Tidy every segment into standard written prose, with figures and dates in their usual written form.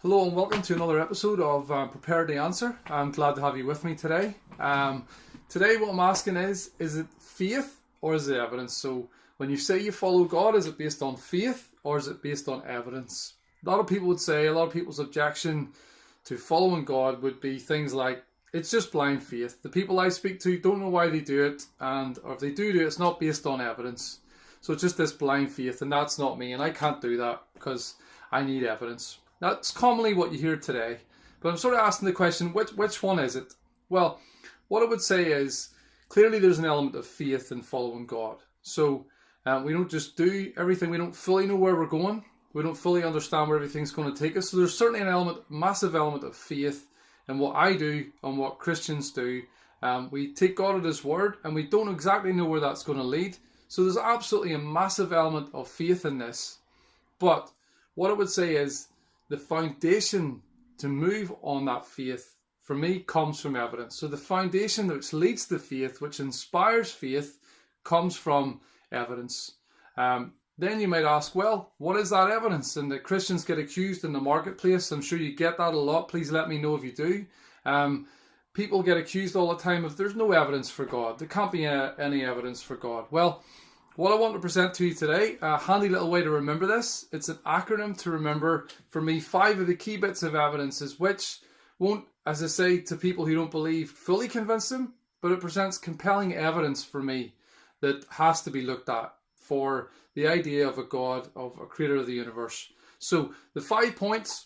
Hello and welcome to another episode of Prepare the Answer. I'm glad to have you with me today. Today what I'm asking is it faith or is it evidence? So when you say you follow God, is it based on faith or is it based on evidence? A lot of people would say, a lot of people's objection to following God would be things like, it's just blind faith. The people I speak to don't know why they do it, or if they do it, it's not based on evidence. So it's just this blind faith, and that's not me, and I can't do that because I need evidence. That's commonly what you hear today. But I'm sort of asking the question, which one is it? Well, what I would say is, clearly there's an element of faith in following God. So we don't just do everything. We don't fully know where we're going. We don't fully understand where everything's going to take us. So there's certainly an element, massive element of faith in what I do and what Christians do. We take God at His word and we don't exactly know where that's going to lead. So there's absolutely a massive element of faith in this. But what I would say is, the foundation to move on that faith, for me, comes from evidence. So the foundation which leads to faith, which inspires faith, comes from evidence. Then you might ask, well, what is that evidence? And the Christians get accused in the marketplace. I'm sure you get that a lot. Please let me know if you do. People get accused all the time of there's no evidence for God. There can't be any evidence for God. Well, what I want to present to you today, a handy little way to remember this. It's an acronym to remember for me 5 of the key bits of evidences, which won't, as I say to people who don't believe, fully convince them, but it presents compelling evidence for me that has to be looked at for the idea of a God, of a creator of the universe. So the 5 points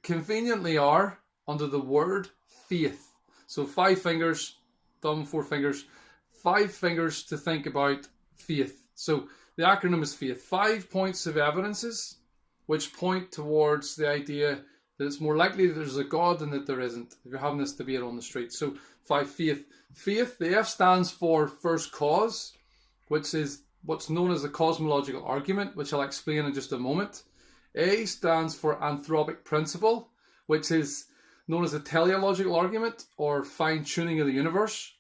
conveniently are under the word faith. So 5 fingers, thumb, 4 fingers, 5 fingers to think about faith. So the acronym is faith. 5 points of evidences which point towards the idea that it's more likely that there's a God than that there isn't, if you're having this debate on the street. So 5, faith. Faith, the F stands for first cause, which is what's known as the cosmological argument, which I'll explain in just a moment. A stands for anthropic principle, which is known as the teleological argument or fine-tuning of the universe.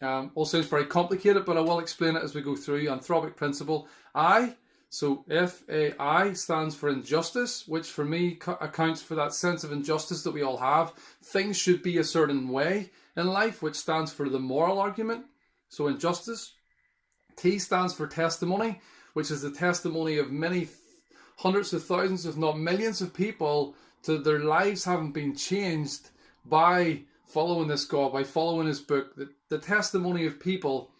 All sounds very complicated, but I will explain it as we go through. Anthropic principle. I, so F-A-I, stands for injustice, which for me accounts for that sense of injustice that we all have. Things should be a certain way in life, which stands for the moral argument. So injustice. T stands for testimony, which is the testimony of many hundreds of thousands, if not millions of people, to their lives having been changed by following this God, by following His book, the testimony of people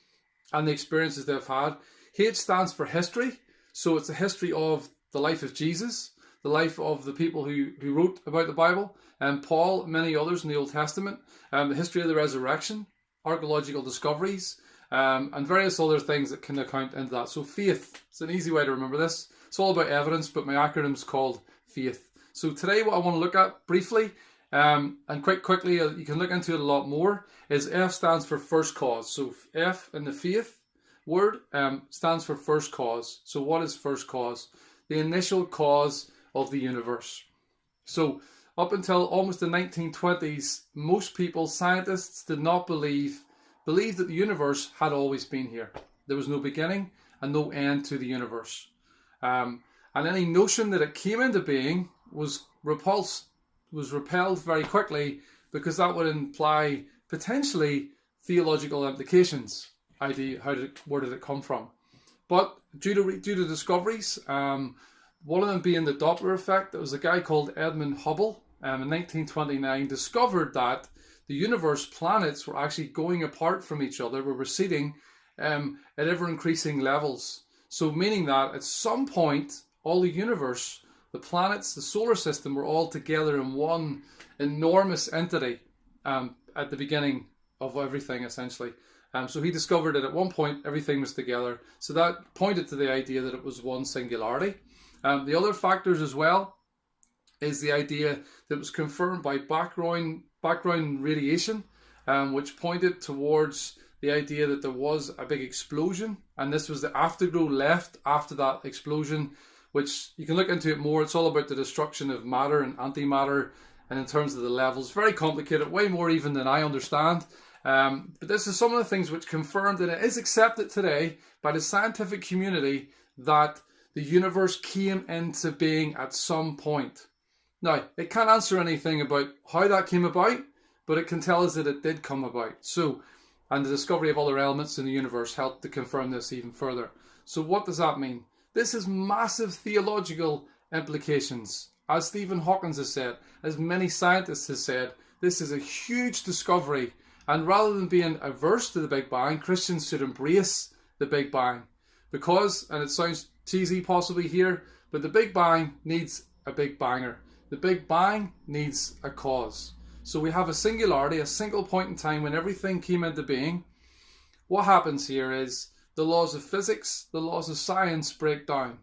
and the experiences they've had. H stands for history. So it's a history of the life of Jesus, the life of the people who wrote about the Bible, and Paul, many others in the Old Testament, the history of the resurrection, archaeological discoveries, and various other things that can account into that. So faith, it's an easy way to remember this. It's all about evidence, but my acronym is called faith. So today what I want to look at briefly, and quite quickly, you can look into it a lot more, is F stands for first cause. So F in the faith word stands for first cause. So what is first cause? The initial cause of the universe. So up until almost the 1920s, most people, scientists, did not believe that the universe had always been here. There was no beginning and no end to the universe. And any notion that it came into being was repelled very quickly, because that would imply potentially theological implications. Where did it come from? But due to discoveries, one of them being the Doppler effect, there was a guy called Edmund Hubble in 1929 discovered that the universe planets were actually going apart from each other, were receding at ever increasing levels. So meaning that at some point, all the universe, the planets, the solar system, were all together in one enormous entity at the beginning of everything, essentially. So he discovered that at one point everything was together. So that pointed to the idea that it was one singularity. The other factors as well is the idea that was confirmed by background radiation, which pointed towards the idea that there was a big explosion, and this was the afterglow left after that explosion, which you can look into it more. It's all about the destruction of matter and antimatter, and in terms of the levels, very complicated, way more even than I understand. But this is some of the things which confirmed, and it is accepted today by the scientific community, that the universe came into being at some point. Now, it can't answer anything about how that came about, but it can tell us that it did come about. So, and the discovery of other elements in the universe helped to confirm this even further. So what does that mean? This has massive theological implications. As Stephen Hawking has said, as many scientists have said, this is a huge discovery. And rather than being averse to the Big Bang, Christians should embrace the Big Bang. Because, and it sounds cheesy possibly here, but the Big Bang needs a Big Banger. The Big Bang needs a cause. So we have a singularity, a single point in time when everything came into being. What happens here is the laws of physics, the laws of science break down,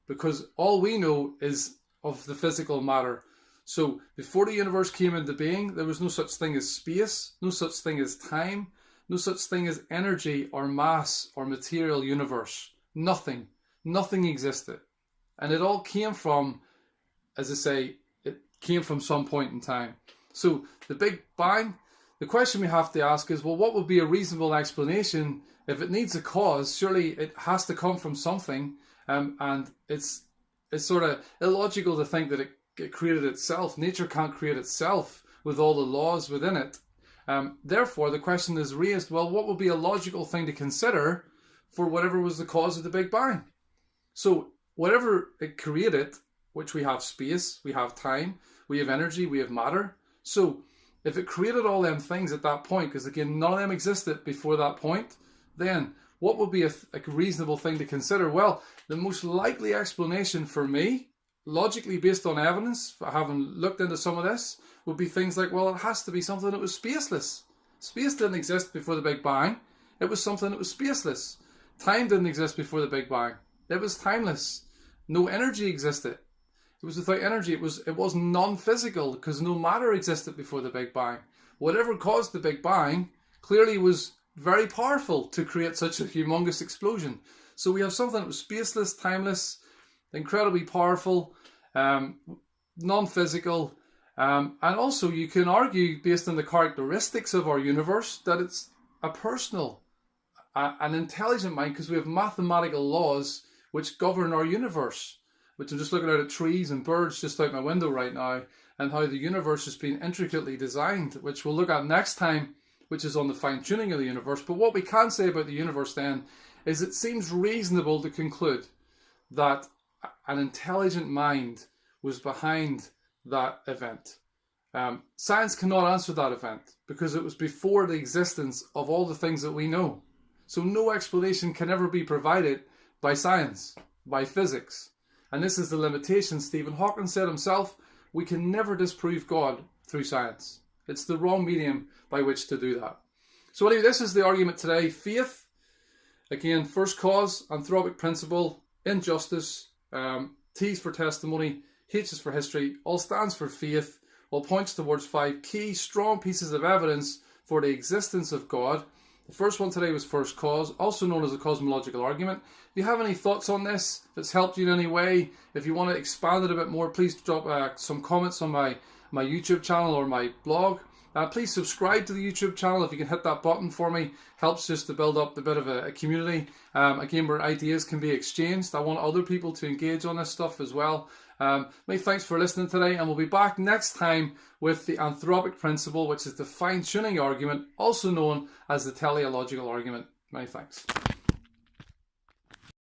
because all we know is of the physical matter. So before the universe came into being, there was no such thing as space, no such thing as time, no such thing as energy or mass or material universe. Nothing existed. And it all came from, as I say, it came from some point in time. So the Big Bang, the question we have to ask is, well, what would be a reasonable explanation? If it needs a cause, surely it has to come from something. And it's sort of illogical to think that it created itself. Nature can't create itself with all the laws within it. Therefore, the question is raised, well, what would be a logical thing to consider for whatever was the cause of the Big Bang? So whatever it created, which we have space, we have time, we have energy, we have matter. So if it created all them things at that point, because again, none of them existed before that point, then what would be a reasonable thing to consider? Well, the most likely explanation for me, logically based on evidence, having looked into some of this, would be things like, well, it has to be something that was spaceless. Space didn't exist before the Big Bang. It was something that was spaceless. Time didn't exist before the Big Bang. It was timeless. No energy existed. It was without energy. It was non-physical because no matter existed before the Big Bang. Whatever caused the Big Bang clearly was very powerful to create such a humongous explosion. So we have something that was spaceless, timeless, incredibly powerful, non-physical, and also you can argue based on the characteristics of our universe that it's a personal, an intelligent mind, because we have mathematical laws which govern our universe. Which I'm just looking out at trees and birds just out my window right now, and how the universe has been intricately designed, which we'll look at next time, which is on the fine-tuning of the universe. But what we can say about the universe then is it seems reasonable to conclude that an intelligent mind was behind that event. Science cannot answer that event because it was before the existence of all the things that we know. So no explanation can ever be provided by science, by physics. And this is the limitation. Stephen Hawking said himself, we can never disprove God through science. It's the wrong medium by which to do that. So anyway, this is the argument today. Faith, again, first cause, anthropic principle, injustice, T is for testimony, H is for history, all stands for faith, all points towards 5 key, strong pieces of evidence for the existence of God. The first one today was first cause, also known as the cosmological argument. If you have any thoughts on this, if it's helped you in any way, if you want to expand it a bit more, please drop some comments on my YouTube channel or my blog. Please subscribe to the YouTube channel if you can hit that button for me. Helps just to build up a bit of a community, again, where ideas can be exchanged. I want other people to engage on this stuff as well. Many thanks for listening today, and we'll be back next time with the anthropic principle, which is the fine-tuning argument, also known as the teleological argument. Many thanks.